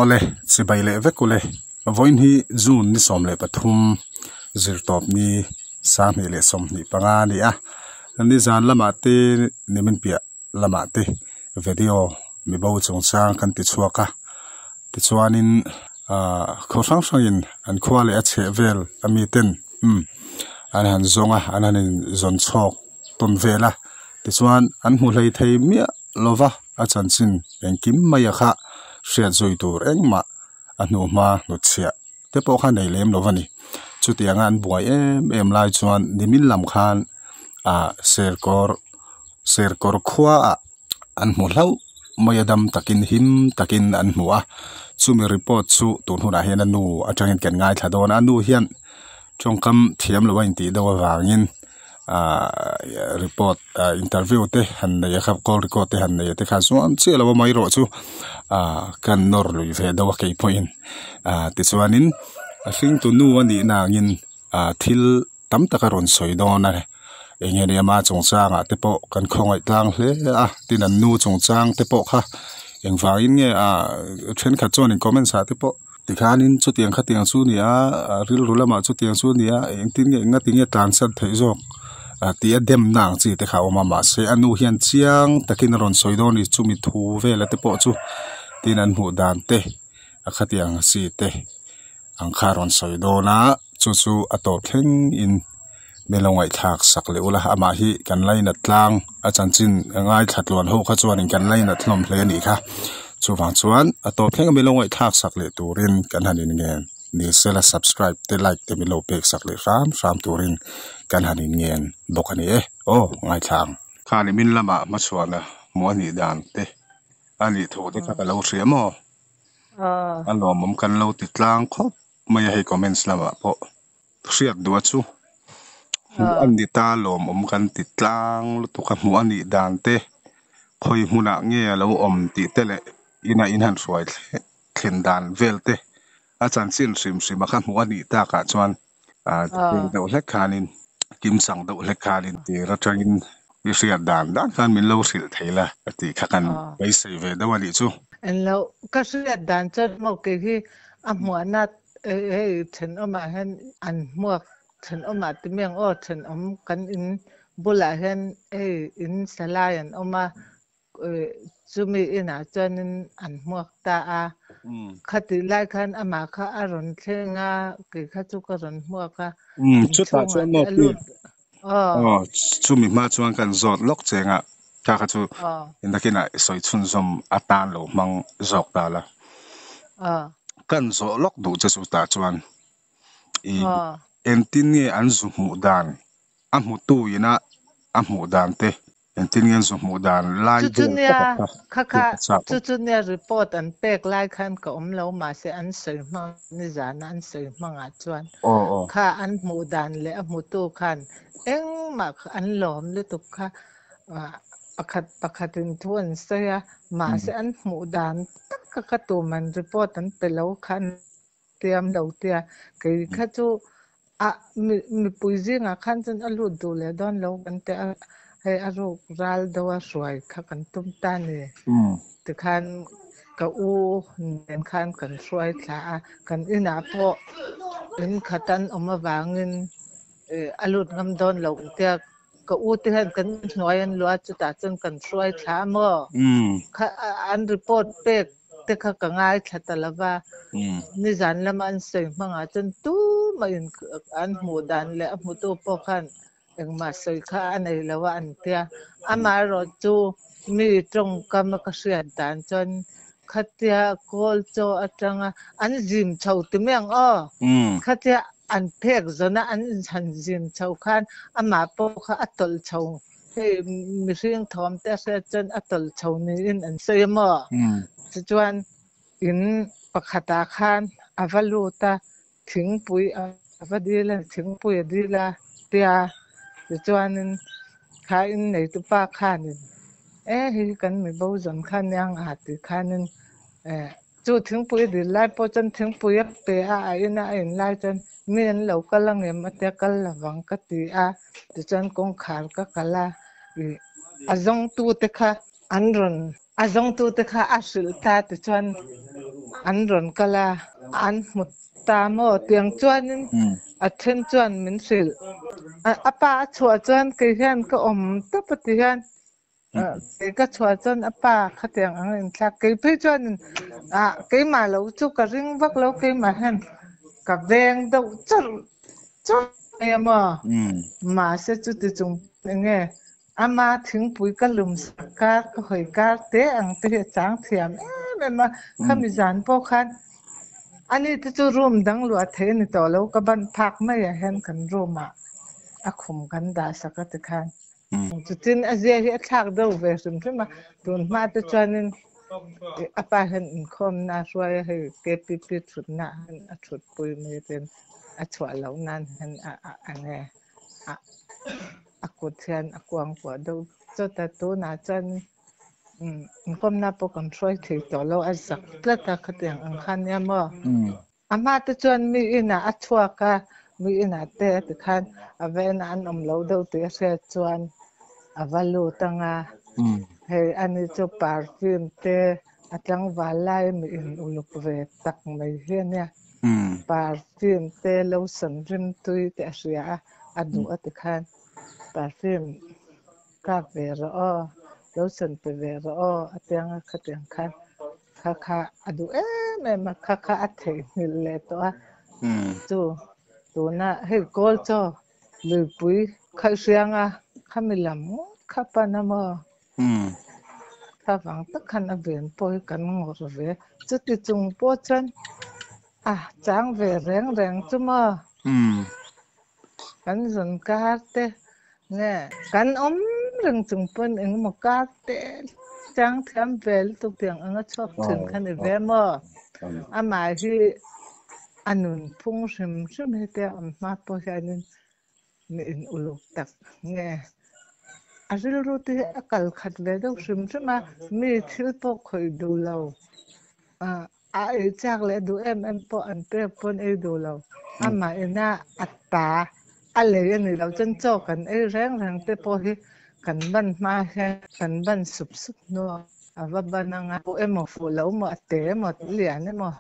ole chibai le vekule voin hi zun ni som le pathum zirtop ni sami le som ni panga ni a ni zan lama te nimin pia lama te video mi bo chung chang kan ti chuaka ti chuanin kho sang sangin an khwa le a che vel ami ten an han zonga an han zon chok ton vela ti chuan an mu hlei thei mia lova a chan chin engkim maya kha ria zoi tur engma anu ma nu chia te po kha nei lem lovani chutianga an buai em lai chuan nimin lam khan serkor khwa an mu hlau mayadam takin him takin an hua chumi report chu tun huna hen anu atangin ken ngai thadon anu hian chongkam thiam lowain ti dawa wangin report interview te han nei khap call record te han nei te kha chuan che lawa mai ro chu kan nor lui ve dawa ke point ti chuanin a thing tu nu ani nangin thil tam takaron soidona engene ma chongchanga te po kan khongai tlang hle tin an nu chongchang te po kha engwain nge then kha chon in comment sa te po tikhanin chu tiang kha tiang chu nia ril rulama chu tiang chu nia engtin nge nga tinge translate thei jok ti adem nang chi te kha oma ma se anu hian chiang takin ron soidoni chumi thu vela te po chu tin an mu dan te akhatiang si te ang kharon soidona chu atop thleng in melongai thak sakle ula ama hi kan laina tlang a chanchin ngai thatlon ho kha chuan in kan laina thlom hle ni kha chuwang chuan atop thleng melongai thak sakle turin kan hanin nge ni sela subscribe te like te milo pek sakle ram turin kan hanin ngen bokani ngai thang khani min lama ma chuana mo ni dan te ani tho te kha lo riamo alom mom kan lo ti tlang khop mai he comments lama po riat du chu an di ta lom kan ti tlang lu tu ka mu ani dan te khoi huna nge lo om ti tele ina in han suai thlen dan velte a chan sin sim kha mu ani ta ka chuan do lekhanin kim sang do lekhanin ti ratangin riat dan kan min lo sil theila ati kha kan bai sei ve dawani chu an lo ka riat dan chat mo ke hi a muana chen oma han an muak chen oma ti meng chen kan in bula hen in salayan oma chumi ina chanin an muak ta khati lai khan ama kha aron thenga ke kha chu ka ron muaka chu ta chuan mo chumi ma chuan kan zot lok chenga kha chu indakina soi chun zom atan lo mang zok ta la kan zo lok du chu ta chuan entin nge an zu mu dan a mu tu ina a mu dan te entin nge zu mu dan lai chu ne report an pek lai khan ka lo ma se an sei ma ni zana an sei ma nga chuan kha an mu dan le a mu tu khan eng ma an lom le tu kha pakhatin thun se ma se an mu dan tak ka tu man report an pe lo khan tiam lo tia ke kha chu mi puizi nga khan chen alu du le don lo kan te he aru ral dawa suai kha kan tum ta ni te khan ka nen khan kan suai thla kan ina po in khatan oma wangin alut ngam don lo te ka te han kan noyan lo chu ta chen kan suai thla mo kha an report pek te kha ka ngai thatalawa ni zan laman se manga chen tu main an mu dan le mu tu po khan engma sei kha anei lawa an tia ama ro chu mi trong kam ka sian dan chon khatia kol cho atanga an jim chau ti meng khatia an phek zona an han jim chau khan ama po kha atol chau he mi ring thom te se chen atol chau ni in an sei mo chuan in pakhata khan avaluta thingpui avadila thingpui adila tia chuanin kha in nei tu pa khanin hi kan mi bo zon khan yang ati khanin chu thingpui di lai po chan thingpui pe ina in lai chan men lo kalang em ate kal lawang ka ti ti chan kong khar ka kala azong tu te kha anron azong tu te kha asil ta ti chan อันรอนกะลาอันหมดตาโมเตียงจวนนึงอัดเทนจวนมินสิลอะปาชัวจวนกะเฮียนก็อมตะปะติฮันก็ชัวจวนอะปาขะเตียงอันทักกะไปจวนกะมาแล้วจุกะริงวักแล้วกะมาหันกะแวงดอกจุเอมมาเสจุติจุงเงอามาถึงปุ๋ยก็ลืมสกัดก็หอยกาเตะอังเตะจางเทียมแม่มาขมิจานพอคันอันนี้จะรวมดังลัวเทนี่ต่อแล้วก็บันพักไม่เห็นกันรวมอะคุมกันดาสักตะคันจุดที่อาเซียที่ทักดูเวสุนใช่ไหมโดนมาตะจานินอะปาเห็นคมน่าช่วยให้เก็บปิดสุดน่ะอัดสุดปุ๋ยไม่เป็นอัดชัวเหล่านั้นเห็นอันนี้กดเทียนกวางกว่าดูเจ้าตาตัวน่าจันคมน่าปกันช่วยถือต่อแล้วอันสักเพื่อตาขเตียงอังคันเนี่ยมั้งอามาตะจวนมีอินะอัดชัวกะมีอินะเตะตะคันอเวนอันอมเหลาดูเตะเสียจวนอวาลูตังเฮอันนี้จะปาร์ฟิมเตะอัจังวาไลมีอินอุลุกเวตักไม่เห็นเนี่ยปาร์ฟิมเตะแล้วสันริมตุยเตะเสียอัดดูอัตคันปาร์ฟิมกาเวรอแล้วสันเปเวรออัตยังขเตียงคันค่ะอดูแม่มาค่ะอัดเทนิเลตัวตัวน่ะให้กอลจ้อลือปุยข้าเสียงข้ามิลำข้าปานามข้าฟังตะคันอเวนปอยกันงอรเวจุติจุงปอจันจางเวแรงจุมากันสนกาเตเนี่ยกันเรื่องจุงปนเองมกาเตจางเทียมเวลตุกเตียงชอบถึงคันเวมอามาที่อันนุนพุ่งชิมให้เตะมาปอยานินมีอินอุลุกตักเนี่ยอาจจะรู้ที่กัลขัดเวดชิมใช่ไหมมีทิลปอกคอยดูเราจากเลยดูปออันเปรียบปนดูเราอามาน่าอัตตาอะไรอย่างนี้เราจนโจกันแรงเตะพอที่กันบันมาแค่กันบันสุบนัวว่าบันงาพอมาฟูแล้วมาเตะมาเลี้ยนมา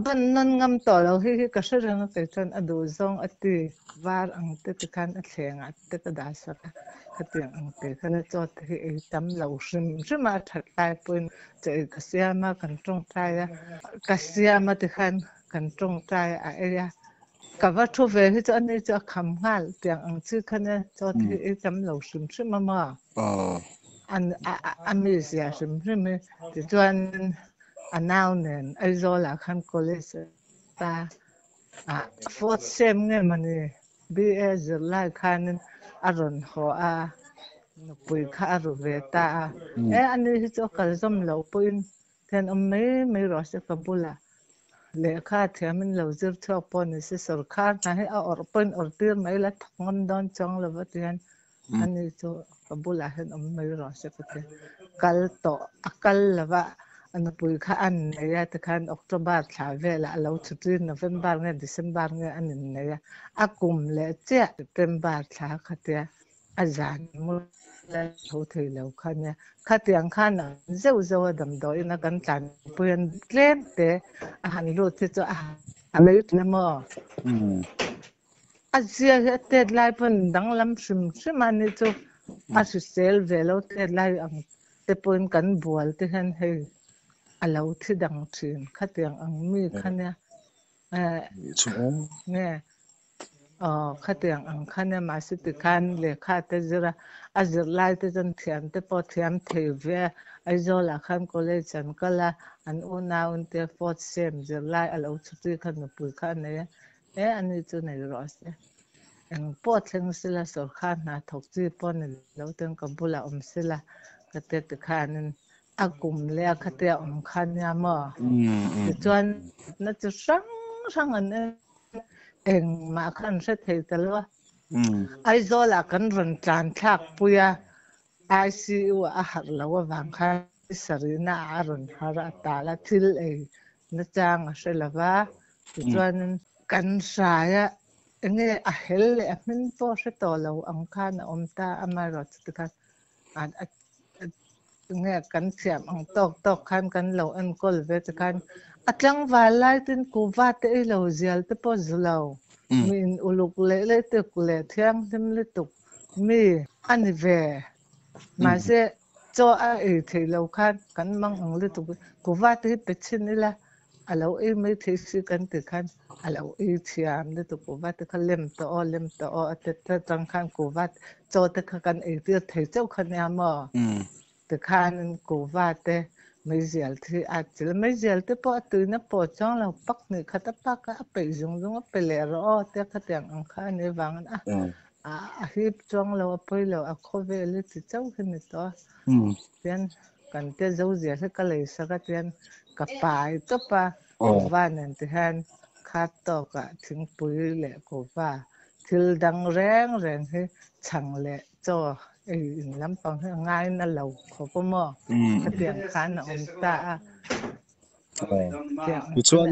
บันนั้นงำต่อเราที่กระเรื่องเตจนอดูซองอติวาร์อังเตตคันเสียงเตตดาสักขเตียงอังเตคันจอดที่จำเราชิมาถัดไปปุ่นจะกษยามากันตรงใจกษยามาติคันกันตรงใจกับว่าทุกเวที่จะอันนี้จะคำงานเตียงอังชื่อคันจอดที่จำเราชิมาอันมีเสียชิมที่จวนอันนั้นเนี่ยไอ้โซล่าคันคอลเลจตาฟอร์ดเซมเนี่ยมันนี่บีเอจะไล่คันอารมณ์หัวปุยข้ารูเวตาอันนี้ที่จะการจำเราปุยแทนไม่รอสักบุละเลขาเทียมันเราจะชอบปนสิสุรคานะให้เอาออกเป็นออกเตือนไม่ละทั้งดอนจังเลยว่าเทียนอันนี้จะบุละเห็นไม่รอสักทีกัลโตกัลละว่าอันปุยข้าอันเนี่ยแต่คันออกตุลาสาเวละเราชุดที่โนเวมบาร์เนี่ยเดซเบาร์เนี่ยอันนี้เนี่ยกุมเลยเจ้าเป็นบาร์สาขัดเดียอาจารย์มุแล้วเขาถือแล้วคันเนี่ยขัดเตียงขันเจ้าดำดอยนักการจันเปลี่ยนเล่นแต่อาหารรู้ที่จะอะไรเนี่ยมั้งอาเซียเต็ดไล่เพิ่นดังลำชิมมันนี่จะอาศัยเซลเวลเต็ดไล่แต่เพิ่นกันบัวที่เห็นให้เราที่ดังชินขัดเตียงมีคันเนี่ยเนี่ยขัดเตียงคันเนี่ยมาสิติคันเลยขัดแต่จะอาจจะไล่แต่จนเทียมแต่พอเทียมเทวีไอ้โซล่าคันก็เลยจันก็ละอันอุณาอุนเตฟอร์ดเซมจะไล่เราชุดที่คันปุยคันเนี่ยอันนี้จะไหนรอสเนี่ยปอดถึงสิละสุขานนะถกจีปอนแล้วถึงกับบุละสิละก็เตติคันนั้นกุมเลยขัดเตียงคันเนี่ยมั้งจวนน่าจะช่างอันนี้มาคันเสร็จตลอดไอ้โซล่ากันรันจานทักปุยICU อาหารแล้วว่าบางครั้งสรีน่าอารมณ์หาราตาละทิลนั่นจังใช่หรือว่าจวนกันสายเนี่ยเฮลเลยมันพอใช้ต่อเราอังคารตาอมารอดกัน nghe kan siam ang tok khan kan lo an kol ve te kan atlang walai tin ku wa te lo zial te po zulo min uluk le te kule thiang sim le tuk mi ani ve ma se cho a e the lo khan kan mang ang le tuk ku wa te pe chin ni la alo e me the si kan te khan alo e thiam le tuk ku wa te khalem to o te tang khan ku wa cho te kan e te the chau khan ya ma te khan ku wa teไม่เสียที่อาจจะไม่เสียที่พอตื่นพอจ้องเราปักนี่ขัดปักก็ไปจงไปเลยรอแต่ขัดอย่างอังคารในวังฮิบจ้องเราไปเราขอเวลิที่เจ้าขึ้นตัวเตียนกันเตะเจ้าเสียที่ก็เลยสักเตียนกับไปตัวปะว่านั่นที่ฮันขาดตอกะถึงปุยแหละกูว่าทิลดังแรงให้ช่างแหละจ่อลำปังง่ายนั่นเราขอปมอเตียงคันอมตาส่วน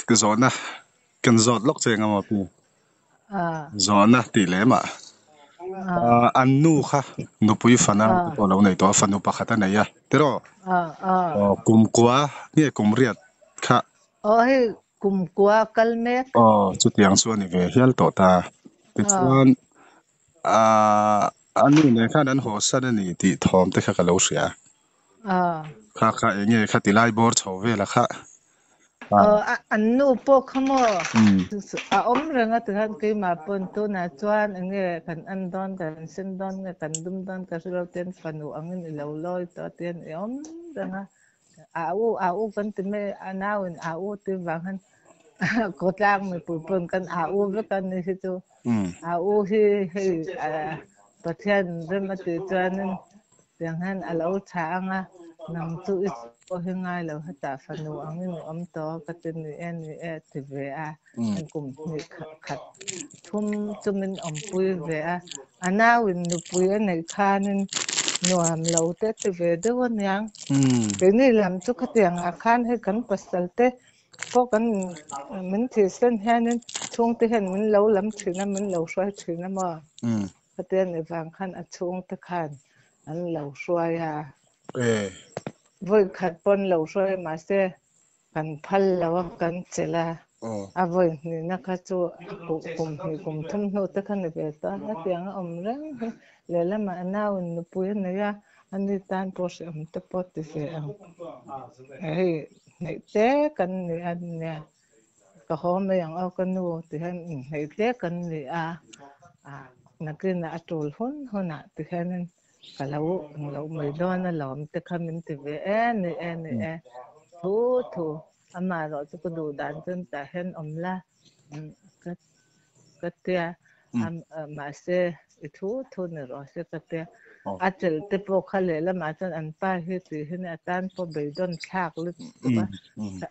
ก็ซอนนะกันซอดลอกเจงมาปีซอนนะตีเลมาอันนู้ค่ะนูปุยฟันนะตัวเราในตัวฟันนูปะขัดไหนอะแต่รอกุมกัวเนี่ยกุมเรียดค่ะให้กุมกัวกัลเมกจุดยังส่วนนี่เฮียลต่อตาแต่ส่วนอันนู้เนี่ยค่ะนั้นหัวสันนี่ที่ทอมแต่ค่ะก็เราเสียค่ะอย่างเงี้ยค่ะที่ไล่บอร์ชาวเวล่ะค่ะอันนู้พวกเขามาอมเรื่องอ่ะที่ท่านเคยมาปนตัวน่ะจวนอันเงี้ยกันอันดอนกันเส้นดอนกันดุมดอนกันเราเต้นฟันหัวอันนี้เราลอยตัวเต้นอมเรื่องอ่ะอาอูกันที่ไม่น่าวินอาอูที่บางท่านก็จ้างไม่ปุ่นปนกันอาอูด้วยกันนี่สิจูอาอูที่ประเทศเรื่องมาติดจวนนั่นอย่างนั้นเราช้างอ่ะนำตู้ก็ให้ง่ายแล้วถ้าตาฟันหัวอันนี้อมต่อก็เป็นนี่ที่เวอาอันกลุ่มนี่ขัดทุ่มจุมินอมปุยเวอาอันน่าวินปุยอันไหนคานินหน่วมเราเตที่เวด้วยวันยังเป็นนี่ลำทุกเตียงอาคารให้กันปัสสัลเตพวกกันมันที่เส้นแห่นั้นช่วงที่เห็นมันเราลำถือนะมันเราช่วยถือนะมาก็เตียนในบางขั้นช่วงตะขันอันเราช่วยvoi khat pon lo soi ma se kan phal lo kan chela voi ni na kha chu kum thum no ta khan be ta na tiang om rang le la ma na un nu pu na ya ani tan po se am ta pot ti se nei te kan ni an ne ka ho me yang au kan nu ti han nei te kan ni na kin na atul hona ti han kalau mai don na lom te khamin te ve ni thu ama ro chu ko du dan chen ta hen omla ka te ma se thu ne ro se ka te achel te po khale la ma chan an pa hi ti hin atan po be don thak lu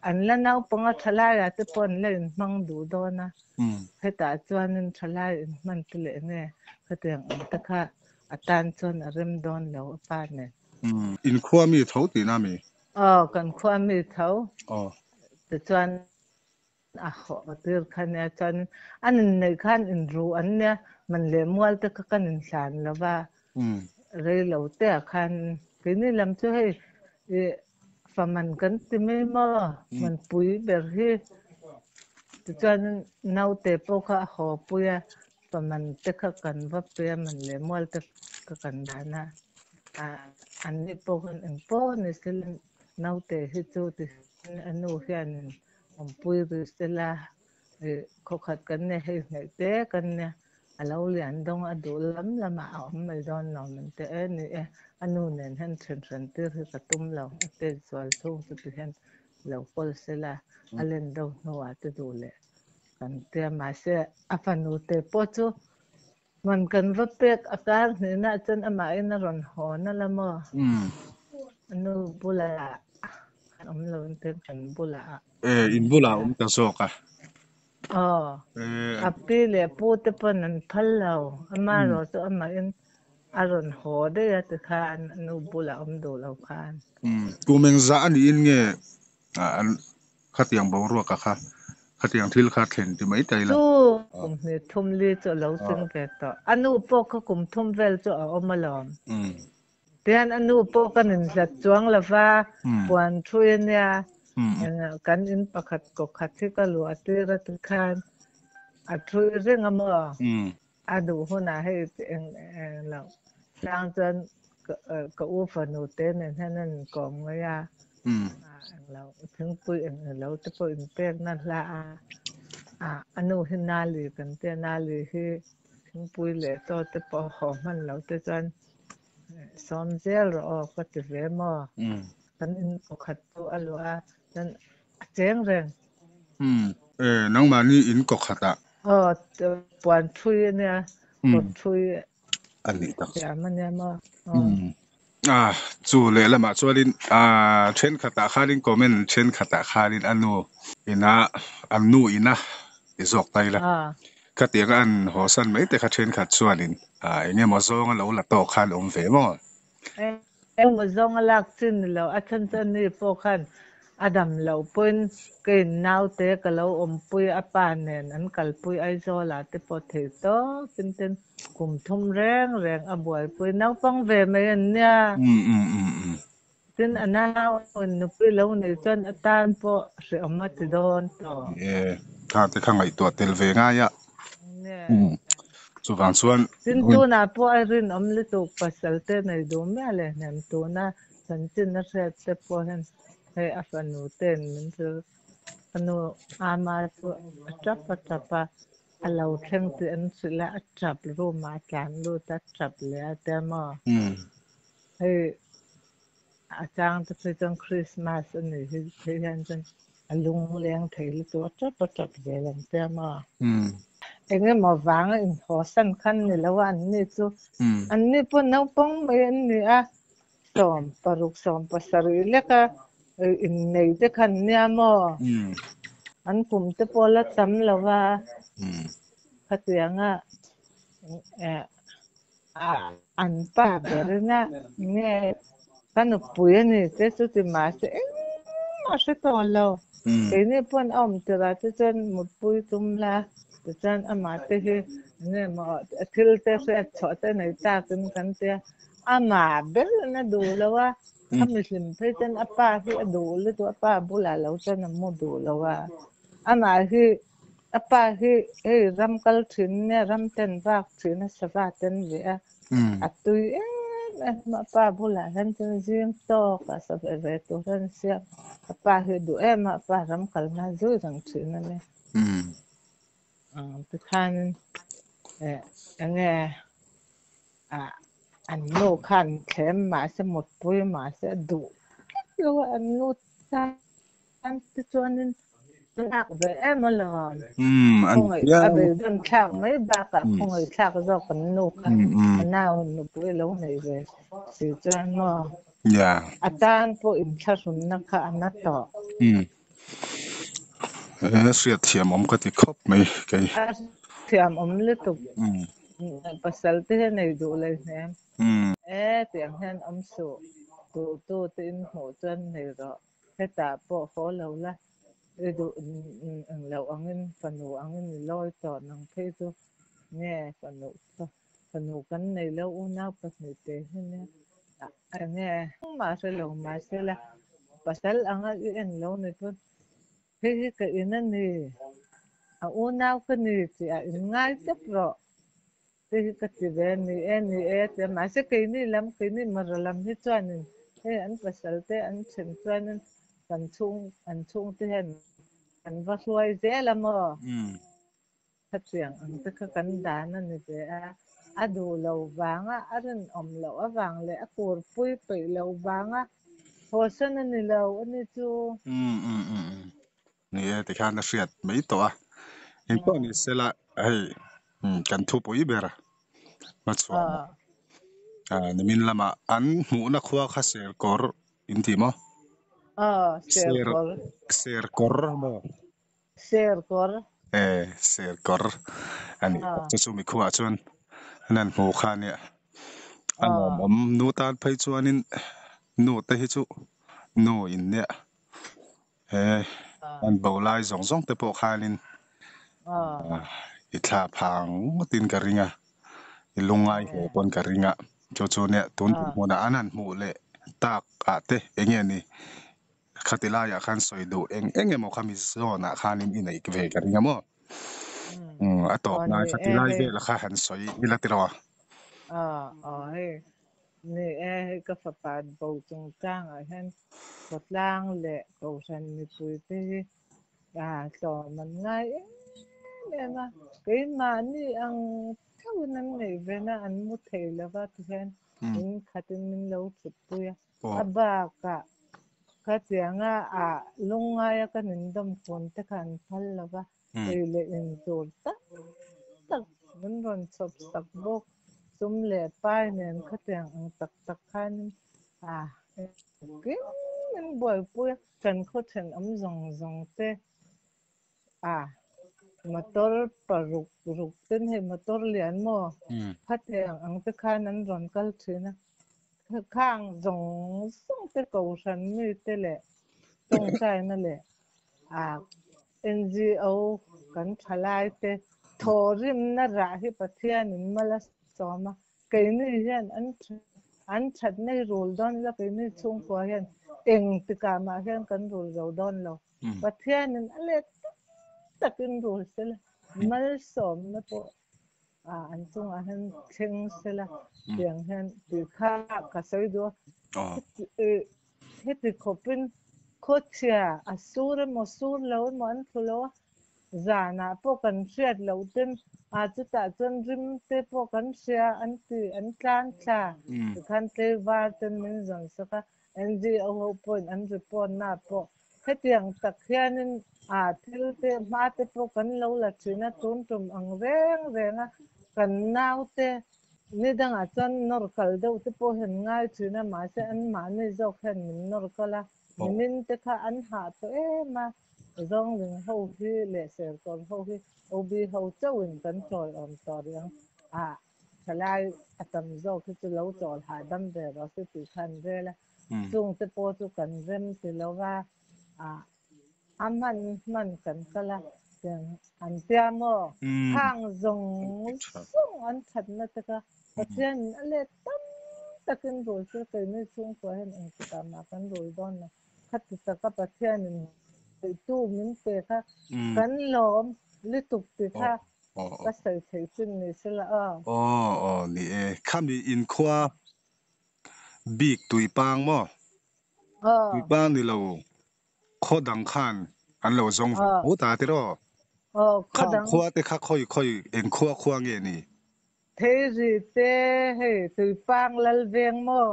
an la nau ponga thala ya te pon le mang du do na he ta chuan thala man te le ne ka te ta kha atan chon rem don lo pa ne in khwa mi tho ti na mi kan khwa mi tho te chuan kho tir khan ya chan an nei khan in ru an ne man le mual te ka kan in san lo ba re lo te khan ke ni lam chu he fa man kan ti me ma man pui ber hi te chuan nau te po kha ho puya man te ka kan va pe man le mual te ka kan dana an ni po kan en po ni sil nau te hi chu ti anu hian om pui ri sela ko khat kan ne he nei te kan ne alo lian dong adu lam lama om mai don no man te ni anu nen han chen te hi ka tum lo te sol thu ti hen lo pol sela alen do no wa te du le kan te ma se afanu te po chu man kan va pek akar ni na chen ama ina ron ho na la mo anu bula om lo te kan bula in bula ta so ka api le pu te pon an phal lo ama ro chu ama in aron ho de ya te khan anu bula do lo khan ku meng za ani in nge an khatiang bo ro ka kha ขัดอย่างที่ขาดเห็นที่ไม่ใจละจูกุมนี่ทุ่มลีจะเราซึ่งเกตอนุปกก็กุมทุ่มเวลจะเอามาลอมเตียนอนุปกกันจะจวงละฟ้าปวนช่วยเนี่ยกันอินประคัดกขัดที่ก็หลวตีรัตคานอัตรุเรื่องมั่วดูหัวหน้าให้เราสร้างจนก็อู้ฝันเต้นนั่นกองไว้เราถึงปุยเราจะปุยเป็กนั่นละอนุหินาลีกันเตนาลีที่ถึงปุยเลยต่อจะปอหอมันเราจะจนซ้อมเจลออกก็จะเวมกันอินก็ขัดตัวอลัวนั่นเจ๋งเรงน้องมานี่อินก็ขัดปวนช่วยเนี่ยกดช่วยอันนี้ตักอย่ามันเนี่ยมาจูเลยละมาชวลินเช่นขัดตาคาลินก็มันเช่นขัดตาคาลินอันนู้อินะอันนู้อินะอิจอกไตละขัดเตียกันหัวสันไม่แต่ขัดเช่นขัดชวลินเนี่ยมาซองเราละตอกคาลอมเฟมมาซองลักจินเราอัชันจันนี่โฟคันอดัมเราเปิ้นเกินนาวเตกะเราอมปุยอปานเนนอันกัลปุยไอโซลาเตปอเทโตเป็นกุมทุ่มแรงอบวยปุยนาวปังเวเมนเนี่ยซึ่งอันนาวนุปุยเราในจนอตานปอเสอมาติโดนต่อถ้าแต่ข้างไอตัวเตลเวง่ายสุวรรณส่วนซึ่งตัวน่ะปอไอรินอมลิตุปัสลเตในดูแม่เลยนั่นตัวน่ะสันจินเสตเตปอเห็นให้อฟันูเต้นมันจะอนุอามาจับเราเข่งเตือนสิละจับรูมาการรู้ตัดจับแล้วแต่มอให้อาจารย์จะไปจนคริสต์มาสอันนี้ให้ยันจนลุงเลี้ยงเถลิตัวจับแล้วแต่มอเองมาวางอินขอสั้นคันนี่แล้วอันนี้จูอันนี้ปนน้องป้องเอ็นนี่สอมปรุกสอมปัสริเลกอินในจะคันเนี่ยมออันผมจะพอละจำแล้วว่าขัดเสียงอันป้าเบรนะเนี่ยกันปุยนี่จะสุดมาเสมาสตอลแล้วไอ้นี่ปนอ้อมจะราจะจนหมดปุยตุมละจะจนอามาเตะเนี่ยมาทิลเตะเสชอตในตากันเตะอามาเบรนะดูแล้วว่าถ้าไม่สิมเพจันอป้าที่ดูหรือตัวป้าบุลาแล้วจะนำมาดูแล้วว่าอามาที่อป้าที่รำกัลถินเนี่ยรำเต้นรักถินสวัสดิ์เต้นเวียตุยมาป้าบุลาท่านจะยิ้มโตกับสบายเวตัวท่านเสียป้าที่ดูมาป้ารำกัลน่าจุยทั้งถินนั่นเลยทุกท่านยังไงอันโนคันแขมหมาสมุดปุยหมาสดุแล้วอันนู้อันที่จวนนั้นนักเวมาลอนอันนี้อเบดนข้างไม่บากคงไอ้ข้างก็จะกันโนคันน่าหนุปุยแล้วในเวสิจวนมออาจารย์พวกอินชาสุนนักอันนั้นต่อเสียเทียมอมก็ติครบไหมไกเทียมอมเลยตุกปัสสาวะในดูเลยเนี่ยเตียงแห่งอมสุตัวตินหัวจนในรอให้ตาปอขอเราละดูเราอังเงินฝันหูอังเงินลอยต่อนังเพศเนี่ยฝันหูกันในแล้วอุ้น่าปัสนิเตเนี่ยเนี่ยมาเสลงมาเสละปัสสาวะอังเงินแล้วในทุนเพศก็อินนั่นนี่อุ้น่าก็นี่สิง่ายจับรอที่ก็จะเป็นนี่แต่มาสักคืนนี่ลำคืนนี่มาลำที่จวนนึงอันภาษาเตอันเชิงจวนนั้นอันชุ่งที่เห็นอันว่าสวยเจ้าละมั้งถ้าเสียงอันที่เขากันด่านั่นนี่เจ้าดูเราบางอันอมเราบางเลยกูปุยไปเราบางหัวเส้นนี่เราอันนี้จูนี่แต่ข้าน่ะเสียดไม่ตัวเห็นก็นี่เสละกันทุบปุยเบระมาสวมนี่มินละมาอันหมูนักว่าข้าเสียกอร์อินทีมั้งเสียกอร์มั้งเสียกอร์เสียกอร์อันนี้จะสู้มีขวาชวนนั่นหมูข้าเนี่ยอันนั้นนูตานไปชวนนี่นูเตะจูนูอินเนี่ย อันเบาลายสองๆแต่พอคาลินอิทาพังตินกะริงะอิลงไงเหปนกะริงะโจเนี่ยตุนหมดอันนั้นหมู่เลตากอะเตเองนี่คาติลายะคันสอยดูเองมอคามิซอนะคาลินอินอีกเวกะริงะมออะตอบนายคาติลายเวละคาหันสอยอิละติรอheyนี่ก็ฝาดบ่จงจ้างหันกดล่างแหละก็ฉันมีปุยติสอนมันง่ายเนี่ยนะกินมานี่อังเท่านั้นไงเวนะอันมุเทแล้วว่าทุกท่านขัดมินเราสุดปุยบากะขัดเสียงลุงกันนินดมคนตะคันพัลแล้วว่าเลยอินโดดตักมันรอนสักบกซุมแหล่ป้ายเนี่ยขัดเสียงตักคันกินมันบ่อยปุยกันเขาฉันจงเตmotor paruk tin he motor lian mo phate ang te kha nan ron kal thina khang jong song te ko san mi te le tong sai na le NGO kan thalai te thorim na ra hi pathian in mala soma kai ni hian an that nei rul don la kai ni chung ko hian eng te ka ma hian kan rul ro don lo pathian in ale takin rul sela mal som na po an chung han thing sela tiang han ti kha ka sai do heti khopin khochia asur mosur lo mon thulo zana po kan hriat lo tin chuta chon rim te po kan sia an tlan tha kan te war ten min zon saka NGO ho point an report na po hetiang tak hianin thil te ma te po kan lo la china tun tum ang renga kan nau te ni danga chon nor kal deuh te po hen ngai china ma se an ma ni jok hen min nor kala min te kha an ha to ma zong ling ho hi le ser kon ho hi obi ho chawin kan choi om to riang thalai atam zo ki chu lo chol ha dam de ro se ti khan re la chung te po chu kan rem ti lo wa man kan kala an tia mo hang zong sung an that na ta ka pathian ale tam takin rol se kai ni chung ko hen ang ta ma kan rol don na khat ta ka pathian in tu min te kha kan lom li tuk ti kha ka sai thei chin ni sela ni khami in khwa big tui pang mo tui pang ni lo khodang khan an lo zong o ta ti ro khodang khwa te kha khoi en khwa nge ni thei ri te he tui pang lal veng mo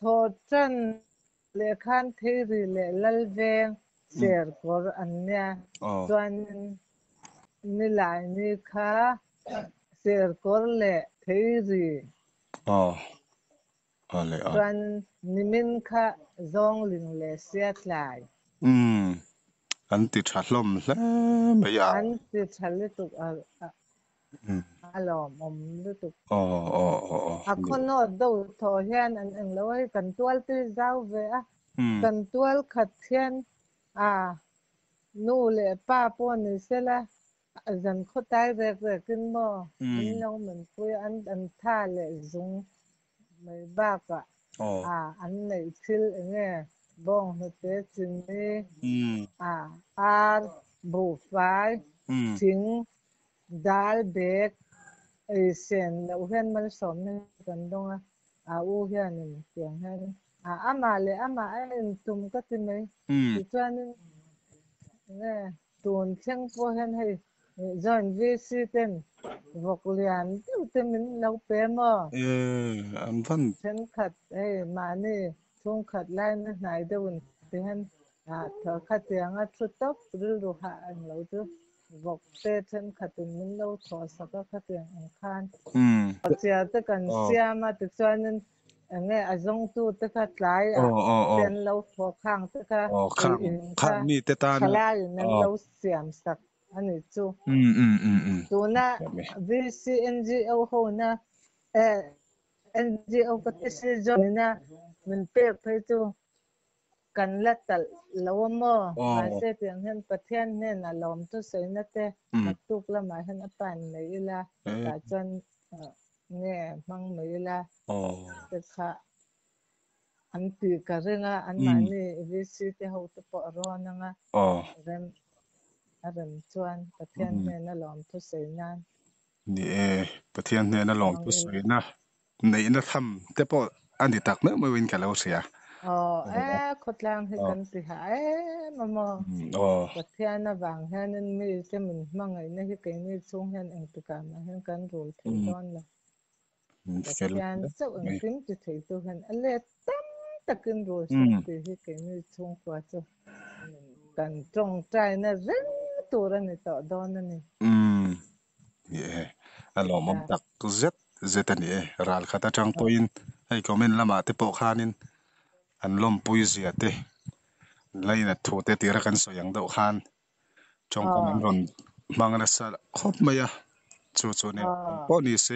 tho chan le khan thei ri le lal veng ser kor an nya chuan ni lai ni kha ser kor le thei ri le chuan nimin kha zong ling le siat lai an ti thlom hle me ya an ti thale tuk alom lu tuk khono do tho hian an eng lo hi kan tual ti zau ve kan tual khat hian nu le pa po ni sela zan khotai re kin mo min lo men pui an tha le zung mai ba ka an nei thil nge bong ho te chin ni ar bu fai thing dal bek sen lo hen mal som ne kan donga u hian ni tiang han ama en tum ka ti mai ti chuan ne tun theng po hen hei join VC ten voklian tu te min lo pe mo an van chen khat ma ni chung khat lai na nai deun ti han tho khat tiang thu top ru ru ha an lo tu vok te chen khat min lo tho sa ka khat tiang an khan chia te kan sia ma te chuan nge azong tu te kha tlai ten lo tho khang te kha khang mi te tan khalai nan lo siam sak ani chu tu na VC NGO ho na NGO ka te se jo na min pe phe chu กันละตะลาวมอ อ๋อ มาเสเตียงเห็นประเทศเนี่ยนะลอมตุเสนะเตมาตุกละมาหันอปันเลยละกะจันเนี่ยมังเลยละ อ๋อ แต่ค่ะอันตีกะเรื่องอันมานี่วิสิตเฮาตะปอรอนัง อ๋อ เริ่มชวนประเทศเนี่ยนะลอมตุเสนั้น นี่ประเทศเนี่ยนะลองตุสวยนะในนะทำแต่พออันที่ตักเนอะมาวินกันแล้วเสียอ๋อขดลางให้กันสิหามอ อ๋อ ประเทศนะบางแห่งนั้นมีจะมันมังไงนะที่เกิดมีสูงแห่งอังกฤษมาแห่งกันรูลที่ตอนละประเทศเจ้าอังกฤษจะถือตัวกันอะไรตั้มตะกินรูลสุดที่เกิดมีสูงกว่าจ้ะกันจงใจนะเร่งตัวนี่ต่อดอนนี่นี่ลองมั่ตักเจ็ดนี่รัลขัดจังปอยน์ให้คอมเมนต์ละมาที่ปกขานินอันล้มปุยเสียเตไล่นัดทูเตตีระกันสยังดอกขานจงคอมเมนต์รอนบางนัดสละครบไหมอะจู่ๆเนี่ยพอนี่เส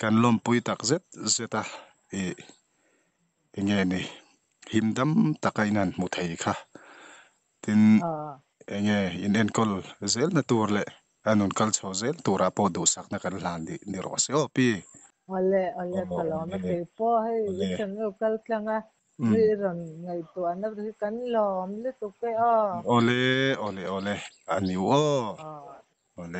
กันล้มปุยตักเจ็ดเงี้ยนี่หิมดำตะไคนันมุทัยค่ะทินเงี้ยอินเอ็นคอลเซลนัตัวเลยอันนั้นคัลโซเซลตัวราปอดูสักนักลานดิโรเซโอปีอะไรพลอมาเทปอให้ฉันเอาคัลกังอ่ะนี่รันไงตัวนั้นคือกันลอมเลยตุกไปโอเลอันนี้โอเล